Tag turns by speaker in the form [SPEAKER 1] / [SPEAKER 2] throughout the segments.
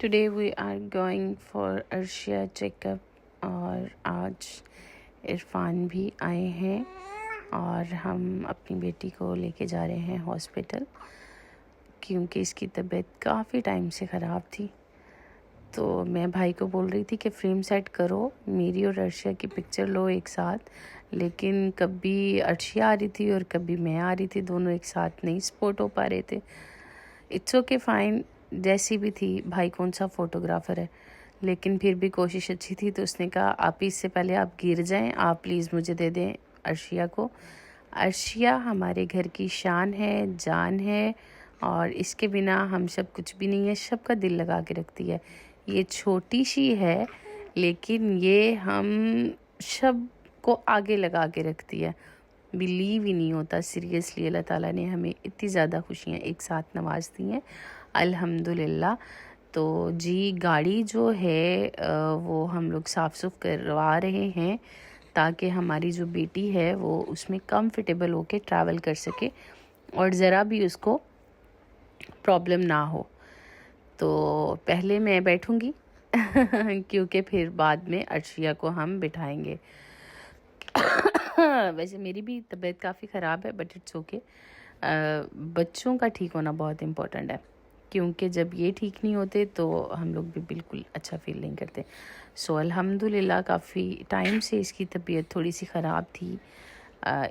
[SPEAKER 1] Today we are going for Arshia checkup और आज इरफान भी आए हैं और हम अपनी बेटी को लेके जा रहे हैं हॉस्पिटल क्योंकि इसकी तबीयत काफ़ी टाइम से ख़राब थी। तो मैं भाई को बोल रही थी कि फ्रेम सेट करो, मेरी और अर्शिया की पिक्चर लो एक साथ, लेकिन कभी अर्शिया आ रही थी और कभी मैं आ रही थी, दोनों एक साथ नहीं सपोर्ट हो पा रहे थे। इट्स ओके फाइन, जैसी भी थी, भाई कौन सा फ़ोटोग्राफ़र है, लेकिन फिर भी कोशिश अच्छी थी। तो उसने कहा आप इससे पहले आप गिर जाएं, आप प्लीज़ मुझे दे दें अर्शिया को। अर्शिया हमारे घर की शान है, जान है और इसके बिना हम सब कुछ भी नहीं है। सबका दिल लगा के रखती है। ये छोटी सी है लेकिन ये हम सब को आगे लगा के रखती है। बिलीव ही नहीं होता, सीरियसली अल्लाह ताला ने हमें इतनी ज़्यादा खुशियाँ एक साथ नवाज दी हैं, अल्हम्दुलिल्लाह। तो जी गाड़ी जो है वो हम लोग साफ़ सुफ करवा रहे हैं ताकि हमारी जो बेटी है वो उसमें कंफर्टेबल होके ट्रैवल कर सके और ज़रा भी उसको प्रॉब्लम ना हो। तो पहले मैं बैठूंगी क्योंकि फिर बाद में अर्शिया को हम बिठाएंगे। वैसे मेरी भी तबीयत काफ़ी ख़राब है बट इट्स ओके। बच्चों का ठीक होना बहुत इम्पोर्टेंट है क्योंकि जब ये ठीक नहीं होते तो हम लोग भी बिल्कुल अच्छा फील नहीं करते। सो अल्हम्दुलिल्लाह काफ़ी टाइम से इसकी तबीयत थोड़ी सी ख़राब थी।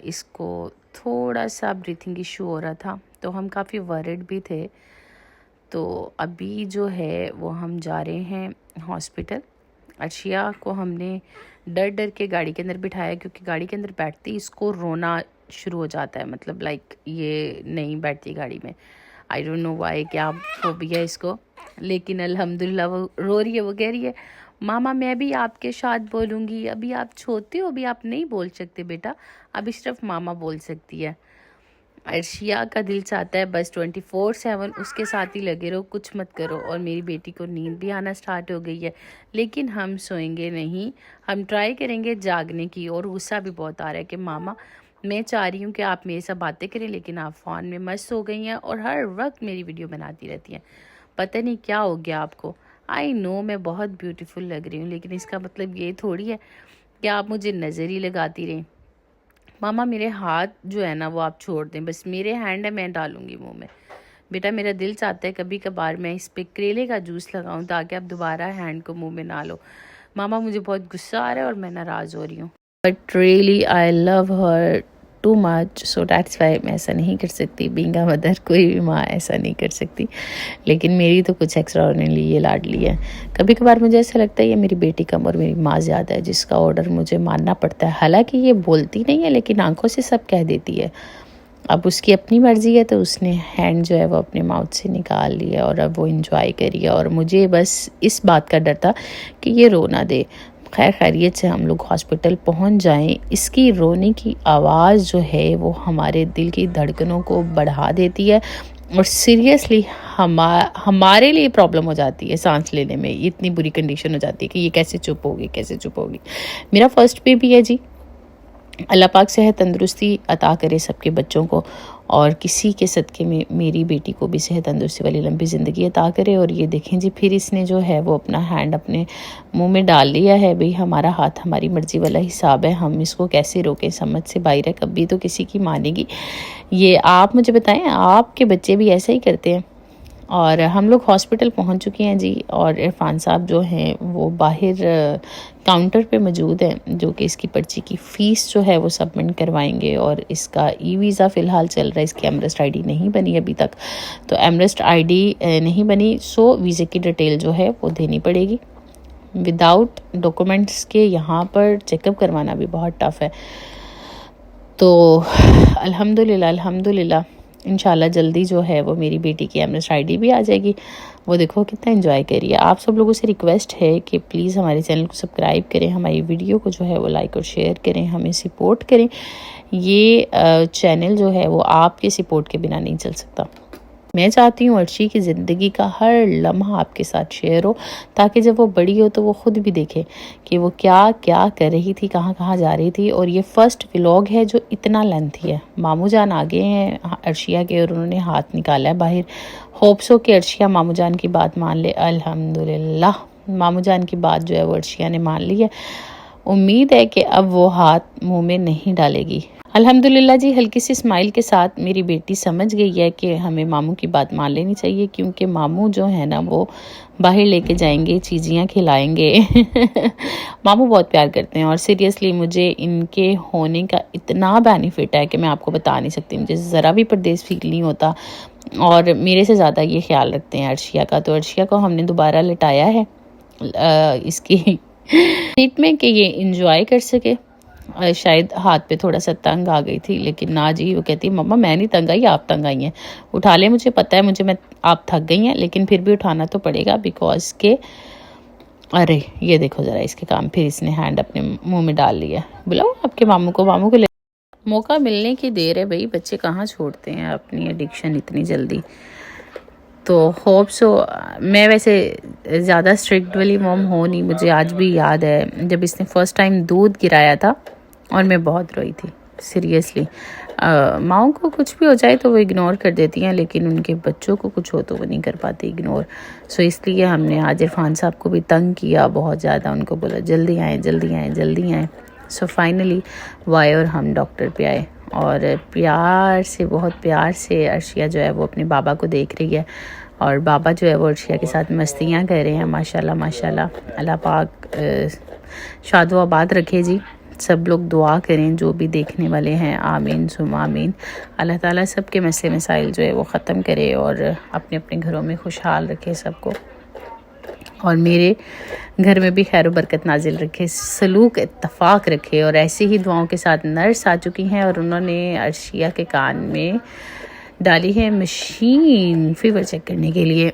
[SPEAKER 1] इसको थोड़ा सा ब्रीथिंग इशू हो रहा था तो हम काफ़ी वरिड भी थे। तो अभी जो है वो हम जा रहे हैं हॉस्पिटल। अर्शिया को हमने डर डर के गाड़ी के अंदर बिठाया क्योंकि गाड़ी के अंदर बैठते ही इसको रोना शुरू हो जाता है, मतलब लाइक ये नहीं बैठती गाड़ी में। आई डोंट नो वाई, क्या फोबिया है इसको, लेकिन अल्हम्दुलिल्लाह वो रो रही है। वो कह रही है मामा मैं भी आपके साथ बोलूँगी, अभी आप छोटे हो, अभी आप नहीं बोल सकते बेटा, अभी सिर्फ मामा बोल सकती है। अर्शिया का दिल चाहता है बस 24/7 उसके साथ ही लगे रहो, कुछ मत करो। और मेरी बेटी को नींद भी आना स्टार्ट हो गई है लेकिन हम सोएंगे नहीं, हम ट्राई करेंगे जागने की। और गुस्सा भी बहुत आ रहा है कि मामा मैं चाह रही हूँ कि आप मेरे साथ बातें करें लेकिन आप फ़ोन में मस्त हो गई हैं और हर वक्त मेरी वीडियो बनाती रहती हैं। पता नहीं क्या हो गया आपको। आई नो मैं बहुत ब्यूटीफुल लग रही हूँ लेकिन इसका मतलब ये थोड़ी है कि आप मुझे नज़र ही लगाती रहें। मामा मेरे हाथ जो है ना वो आप छोड़ दें, बस मेरे हैंड है मैं डालूंगी मुंह में। बेटा मेरा दिल चाहता है कभी कभार मैं इस पे करेले का जूस लगाऊं ताकि आप दोबारा हैंड को मुंह में ना लो। मामा मुझे बहुत गुस्सा आ रहा है और मैं नाराज़ हो रही हूँ, but really I love her too much, so that's why मैं ऐसा नहीं कर सकती। बीइंग अ मदर कोई भी माँ ऐसा नहीं कर सकती, लेकिन मेरी तो कुछ एक्स्ट्राऑर्डिनरी ये लाडली है। कभी कभार मुझे ऐसा लगता है ये मेरी बेटी कम और मेरी माँ ज़्यादा है जिसका ऑर्डर मुझे मानना पड़ता है। हालांकि ये बोलती नहीं है लेकिन आंखों से सब कह देती है। अब उसकी अपनी मर्ज़ी है तो उसने हैंड जो है वो अपने माउथ से निकाल लिया और अब वो इंजॉय करिए। और मुझे बस इस बात का डर था कि ये रो ना दे। खैर खैरियत से हम लोग हॉस्पिटल पहुंच जाएं। इसकी रोने की आवाज़ जो है वो हमारे दिल की धड़कनों को बढ़ा देती है और सीरियसली हमारे लिए प्रॉब्लम हो जाती है सांस लेने में। इतनी बुरी कंडीशन हो जाती है कि ये कैसे चुप होगी, कैसे चुप होगी। मेरा फर्स्ट बेबी है जी, अल्लाह पाक सेहत तंदुरुस्ती अता करे सबके बच्चों को और किसी के सदक़े में मेरी बेटी को भी सेहत तंदुरुस्ती वाली लंबी ज़िंदगी अता करे। और ये देखें जी फिर इसने जो है वो अपना हैंड अपने मुंह में डाल लिया है। भाई हमारा हाथ हमारी मर्ज़ी वाला हिसाब है, हम इसको कैसे रोकें, समझ से बाहर है, कभी तो किसी की मानेगी। ये आप मुझे बताएं आपके बच्चे भी ऐसा ही करते हैं? और हम लोग हॉस्पिटल पहुंच चुके हैं जी और इरफान साहब जो हैं वो बाहर काउंटर पे मौजूद हैं जो कि इसकी पर्ची की फ़ीस जो है वो सबमिट करवाएंगे। और इसका ई वीज़ा फ़िलहाल चल रहा है, इसकी एमरेस्ट आईडी नहीं बनी अभी तक, तो एमरेस्ट आईडी नहीं बनी सो वीज़े की डिटेल जो है वो देनी पड़ेगी। विदाउट डॉक्यूमेंट्स के यहाँ पर चेकअप करवाना भी बहुत टफ़ है। तो अल्हम्दुलिल्लाह इंशाल्लाह जल्दी जो है वो मेरी बेटी की एमरेस्ट आईडी भी आ जाएगी। वो देखो कितना एंजॉय करिए। आप सब लोगों से रिक्वेस्ट है कि प्लीज़ हमारे चैनल को सब्सक्राइब करें, हमारी वीडियो को जो है वो लाइक और शेयर करें, हमें सपोर्ट करें। ये चैनल जो है वो आपके सपोर्ट के बिना नहीं चल सकता। मैं चाहती हूँ अर्शी की ज़िंदगी का हर लम्हा आपके साथ शेयर हो, ताकि जब वो बड़ी हो तो वो ख़ुद भी देखे कि वो क्या क्या कर रही थी, कहाँ कहाँ जा रही थी। और ये फ़र्स्ट व्लॉग है जो इतना लेंथी है। मामू जान आ गए हैं अर्शिया के और उन्होंने हाथ निकाला है बाहर। होप्स हो कि अर्शिया मामू जान की बात मान ले। अल्हम्दुलिल्लाह मामू जान की बात जो है वो अर्शिया ने मान ली है। उम्मीद है कि अब वो हाथ मुँह में नहीं डालेगी। अल्हम्दुलिल्लाह जी। हल्की सी स्माइल के साथ मेरी बेटी समझ गई है कि हमें मामू की बात मान लेनी चाहिए, क्योंकि मामू जो है ना वो बाहर लेके जाएंगे, चीज़ियाँ खिलाएंगे। मामू बहुत प्यार करते हैं और सीरियसली मुझे इनके होने का इतना बेनिफिट है कि मैं आपको बता नहीं सकती। मुझे ज़रा भी परदेश फील नहीं होता और मेरे से ज़्यादा ये ख्याल रखते हैं अर्शिया का। तो अर्शिया को हमने दोबारा लिटाया है इसकी सीट में कि ये इंजॉय कर सके। शायद हाथ पे थोड़ा सा तंग आ गई थी, लेकिन ना जी वो कहती मम्मा मैं नहीं तंग आई, आप तंग आई हैं। उठा ले, मुझे पता है मुझे, मैं आप थक गई हैं, लेकिन फिर भी उठाना तो पड़ेगा बिकॉज के अरे ये देखो ज़रा इसके काम। फिर इसने हैंड अपने मुंह में डाल लिया। बुलाओ आपके मामू को ले। मौका मिलने की देर है भाई, बच्चे कहाँ छोड़ते हैं अपनी एडिक्शन इतनी जल्दी। तो होप सो। मैं वैसे ज़्यादा स्ट्रिक्ट वाली मॉम हो नहीं। मुझे आज भी याद है जब इसने फ़र्स्ट टाइम दूध गिराया था और मैं बहुत रोई थी सीरियसली। माओं को कुछ भी हो जाए तो वो इग्नोर कर देती हैं, लेकिन उनके बच्चों को कुछ हो तो वो नहीं कर पाती इग्नोर। सो इसलिए हमने आज इरफान साहब को भी तंग किया बहुत ज़्यादा। उनको बोला जल्दी आएँ जल्दी आएँ जल्दी आएँ। सो फाइनली वाई और हम डॉक्टर पे आए और प्यार से, बहुत प्यार से अर्शिया जो है वो अपने बाबा को देख रही है और बाबा जो है वो अर्शिया के साथ मस्तियाँ कर रहे हैं। माशाल्लाह माशाल्लाह। अल्लाह पाक शाद व आबाद रखे जी। सब लोग दुआ करें जो भी देखने वाले हैं, आमीन सुम आमीन। अल्लाह ताला सबके मसले मसाइल जो है वो ख़त्म करे और अपने अपने घरों में खुशहाल रखे सबको, और मेरे घर में भी खैर बरकत नाजिल रखे, सलूक इत्तफाक रखे। और ऐसी ही दुआओं के साथ नर्स आ चुकी हैं और उन्होंने अर्शिया के कान में डाली है मशीन फीवर चेक करने के लिए।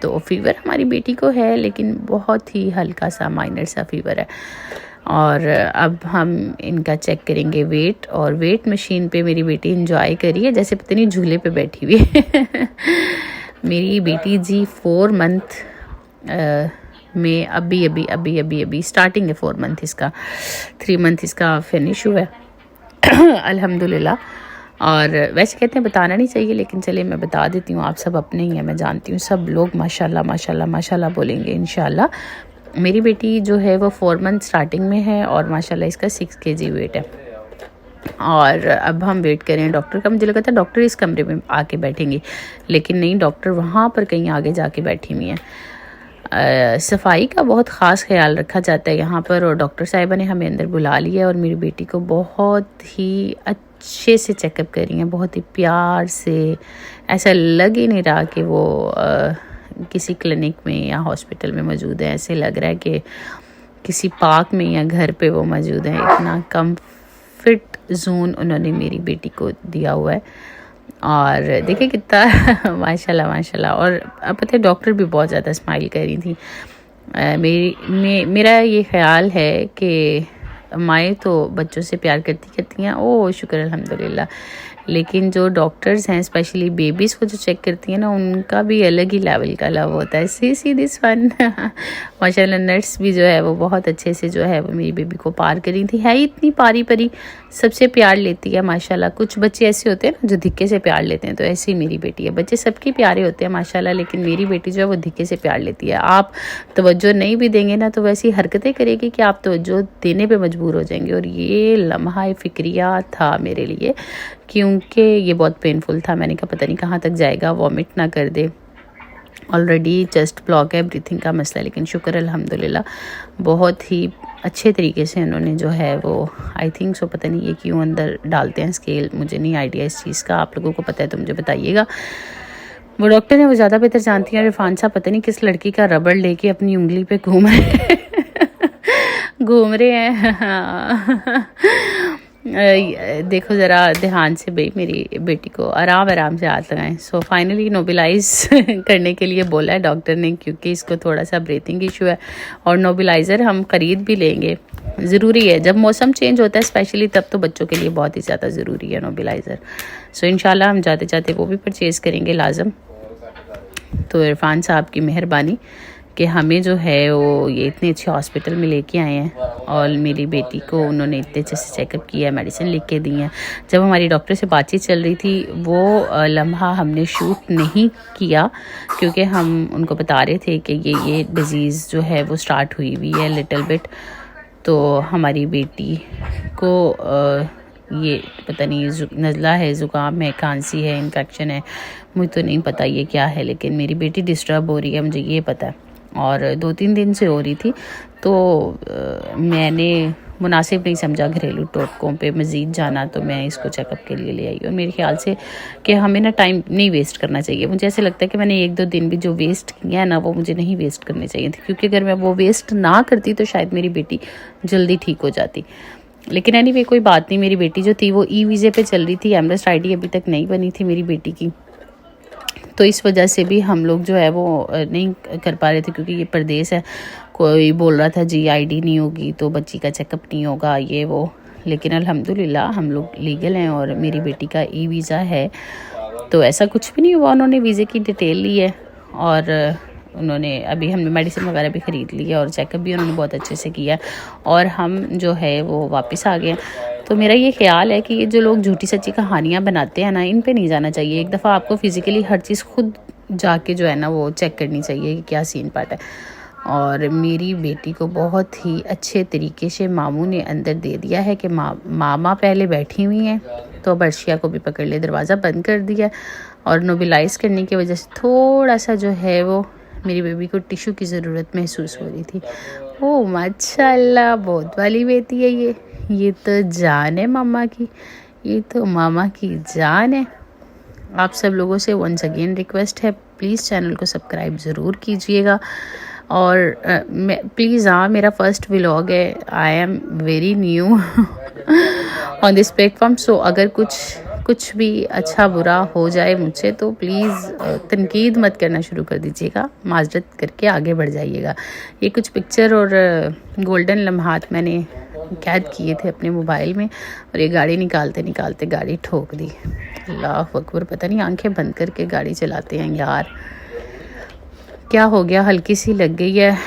[SPEAKER 1] तो फीवर हमारी बेटी को है, लेकिन बहुत ही हल्का सा माइनर सा फीवर है। और अब हम इनका चेक करेंगे वेट, और वेट मशीन पे मेरी बेटी इंजॉय करी है जैसे पता नहीं झूले पे बैठी हुई है। मेरी बेटी जी 4 मंथ में अभी स्टार्टिंग है। 4 मंथ इसका, 3 मंथ इसका फिनिश हुआ है। अल्हम्दुलिल्लाह। और वैसे कहते हैं बताना नहीं चाहिए, लेकिन चले मैं बता देती हूँ। आप सब अपने ही हैं, मैं जानती हूँ। सब लोग माशाल्लाह माशाल्लाह माशाल्लाह बोलेंगे इंशाल्लाह। मेरी बेटी जो है वो 4 मंथ स्टार्टिंग में है और माशाल्लाह इसका 6 kg वेट है। और अब हम वेट करें डॉक्टर का। मुझे लगा था डॉक्टर इस कमरे में आके बैठेंगे, लेकिन नहीं, डॉक्टर वहाँ पर कहीं आगे जाके बैठी हुई हैं। सफाई का बहुत ख़ास ख्याल रखा जाता है यहाँ पर, और डॉक्टर साहिबा ने हमें अंदर बुला लिया और मेरी बेटी को बहुत ही अच्छे से चेकअप कर रही हैं, बहुत ही प्यार से। ऐसा लग ही नहीं रहा कि वो किसी क्लिनिक में या हॉस्पिटल में मौजूद है। ऐसे लग रहा है कि किसी पार्क में या घर पे वो मौजूद है। इतना कम्फर्ट जोन उन्होंने मेरी बेटी को दिया हुआ है। और देखिए कितना माशाल्लाह माशाल्लाह। और अब पता है डॉक्टर भी बहुत ज़्यादा स्माइल कर रही थी। मेरा ये ख्याल है कि माएँ तो बच्चों से प्यार करती हैं, ओह शुक्र अल्हम्दुलिल्लाह, लेकिन जो डॉक्टर्स हैं स्पेशली बेबीज़ को जो चेक करती हैं ना, उनका भी अलग ही लेवल का लव होता है। See this one. माशाल्लाह नर्स भी जो है वो बहुत अच्छे से जो है वो मेरी बेबी को पार करी थी। है इतनी पारी परी, सबसे प्यार लेती है माशाल्लाह। कुछ बच्चे ऐसे होते हैं ना जो धिक्के से प्यार लेते हैं, तो ऐसे ही मेरी बेटी है। बच्चे सबके प्यारे होते हैं माशाल्लाह, लेकिन मेरी बेटी जो है वो धिक्के से प्यार लेती है। आप तवज्जो नहीं भी देंगे ना तो वैसी हरकतें करेगी कि आप तवज्जो देने पे मजबूर हो जाएंगे। और ये लम्हा फ़िक्रिया था मेरे लिए, क्योंकि ये बहुत पेनफुल था। मैंने कहा पता नहीं कहाँ तक जाएगा, वॉमिट ना कर दे। ऑलरेडी चेस्ट ब्लॉक है, ब्रीथिंग का मसला है, लेकिन शुक्र अल्हम्दुलिल्लाह बहुत ही अच्छे तरीके से उन्होंने जो है वो, आई थिंक सो, पता नहीं ये क्यों अंदर डालते हैं स्केल, मुझे नहीं आइडिया इस चीज़ का। आप लोगों को पता है तो मुझे बताइएगा। वो डॉक्टर है वो ज़्यादा बेहतर जानती हैं। इरफान साहब पता नहीं किस लड़की का रबड़ लेके अपनी उंगली पे घूम रहे हैं। देखो ज़रा ध्यान से भाई, मेरी बेटी को आराम आराम से हाथ लगाएं। सो फाइनली नोबिलाइज करने के लिए बोला है डॉक्टर ने, क्योंकि इसको थोड़ा सा ब्रीथिंग इशू है, और नोबिलाइज़र हम ख़रीद भी लेंगे, ज़रूरी है जब मौसम चेंज होता है स्पेशली, तब तो बच्चों के लिए बहुत ही ज़्यादा ज़रूरी है नोबिलाइज़र। सो इंशाल्लाह हम जाते जाते वो भी परचेज़ करेंगे लाजम। तो इरफान साहब की मेहरबानी कि हमें जो है वो ये इतने अच्छे हॉस्पिटल में लेके आए हैं, और मेरी बेटी को उन्होंने इतने अच्छे से चेकअप किया है, मेडिसिन लिख के दी हैं। जब हमारी डॉक्टर से बातचीत चल रही थी वो लम्हा हमने शूट नहीं किया, क्योंकि हम उनको बता रहे थे कि ये डिज़ीज़ जो है वो स्टार्ट हुई हुई है लिटिल बिट। तो हमारी बेटी को ये पता नहीं नज़ला है, ज़ुकाम है, खांसी है, इन्फेक्शन है, मुझे तो नहीं पता ये क्या है, लेकिन मेरी बेटी डिस्टर्ब हो रही है, मुझे ये पता है, और 2-3 दिन से हो रही थी। तो मैंने मुनासिब नहीं समझा घरेलू टोटकों पे मज़ीद जाना, तो मैं इसको चेकअप के लिए ले आई। और मेरे ख्याल से कि हमें ना टाइम नहीं वेस्ट करना चाहिए। मुझे ऐसे लगता है कि मैंने 1-2 दिन भी जो वेस्ट किया है ना, वो मुझे नहीं वेस्ट करने चाहिए थे, क्योंकि अगर मैं वो वेस्ट ना करती तो शायद मेरी बेटी जल्दी ठीक हो जाती। लेकिन एनीवे कोई बात नहीं, मेरी बेटी जो थी वो ई वीज़े पे चल रही थी, एमरेस्ट आईडी अभी तक नहीं बनी थी मेरी बेटी की, तो इस वजह से भी हम लोग जो है वो नहीं कर पा रहे थे, क्योंकि ये परदेस है। कोई बोल रहा था जी आईडी नहीं होगी तो बच्ची का चेकअप नहीं होगा, ये वो, लेकिन अल्हम्दुलिल्लाह हम लोग लीगल हैं और मेरी बेटी का ई वीज़ा है, तो ऐसा कुछ भी नहीं हुआ। उन्होंने वीज़े की डिटेल ली है, और उन्होंने अभी हमने मेडिसिन वगैरह भी ख़रीद ली है, और चेकअप भी उन्होंने बहुत अच्छे से किया, और हम जो है वो वापस आ गए। तो मेरा ये ख्याल है कि ये जो लोग झूठी सच्ची कहानियाँ बनाते हैं ना, इन पे नहीं जाना चाहिए। एक दफ़ा आपको फ़िज़िकली हर चीज़ खुद जाके जो है ना वो चेक करनी चाहिए कि क्या सीन पार्ट है। और मेरी बेटी को बहुत ही अच्छे तरीके से मामू ने अंदर दे दिया है कि मामा पहले बैठी हुई हैं, तो बर्शिया को भी पकड़ ले, दरवाज़ा बंद कर दिया, और नोबिलाइज़ करने की वजह से थोड़ा सा जो है वो मेरी बेबी को टिशू की ज़रूरत महसूस हो रही थी। ओह माशाल्लाह, बहुत वाली बेटी है ये तो जान है मामा की, ये तो मामा की जान है। आप सब लोगों से वंस अगेन रिक्वेस्ट है, प्लीज़ चैनल को सब्सक्राइब ज़रूर कीजिएगा, और प्लीज़ मेरा फर्स्ट व्लॉग है, I am very new on this platform. So अगर कुछ भी अच्छा बुरा हो जाए मुझसे तो प्लीज़ तनकीद मत करना शुरू कर दीजिएगा, माजरत करके आगे बढ़ जाइएगा। ये कुछ पिक्चर और गोल्डन लम्हात मैंने कैद किए थे अपने मोबाइल में, और ये गाड़ी निकालते निकालते गाड़ी ठोक दी। अल्लाह अकबर, पता नहीं आंखें बंद करके गाड़ी चलाते हैं यार, क्या हो गया, हल्की सी लग गई है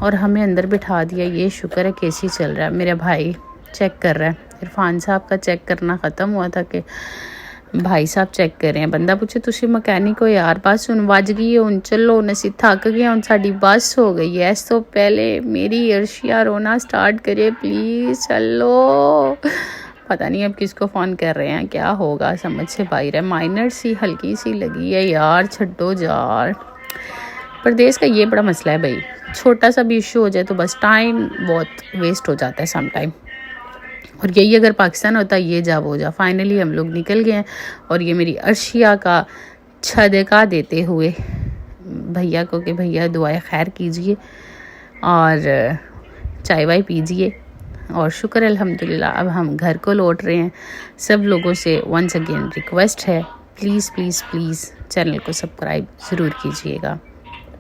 [SPEAKER 1] और हमें अंदर बिठा दिया। ये शुक्र है केसी चल रहा है। मेरा भाई चेक कर रहा है, इरफान साहब का चेक करना ख़त्म हुआ था कि भाई साहब चेक कर रहे हैं। बंदा पूछे तुसी मकैनिक हो यार, बस हुन वज गई है, हुन चलो, असी थक गए, हुन साडी बस हो गई है। इस तो पहले मेरी अर्शिया रोना स्टार्ट करे, प्लीज़ चलो। पता नहीं अब किसको फ़ोन कर रहे हैं, क्या होगा समझ से बाहर है। माइनर सी हल्की सी लगी है यार, छड्डो यार। प्रदेश का ये बड़ा मसला है भाई, छोटा सा भी इशू हो जाए तो बस टाइम बहुत वेस्ट हो जाता है सम टाइम। और यही अगर पाकिस्तान होता ये जा वो जा। फाइनली हम लोग निकल गए हैं, और ये मेरी अर्शिया का छदका देते हुए भैया को कि भैया दुआएं खैर कीजिए और चाय वाय पीजिए। और शुक्र अल्हम्दुलिल्लाह अब हम घर को लौट रहे हैं। सब लोगों से वंस अगेन रिक्वेस्ट है, प्लीज़ प्लीज़ प्लीज़ चैनल को सब्सक्राइब ज़रूर कीजिएगा।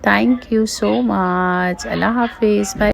[SPEAKER 1] Thank you so much. अल्लाह हाफिज़, बाय।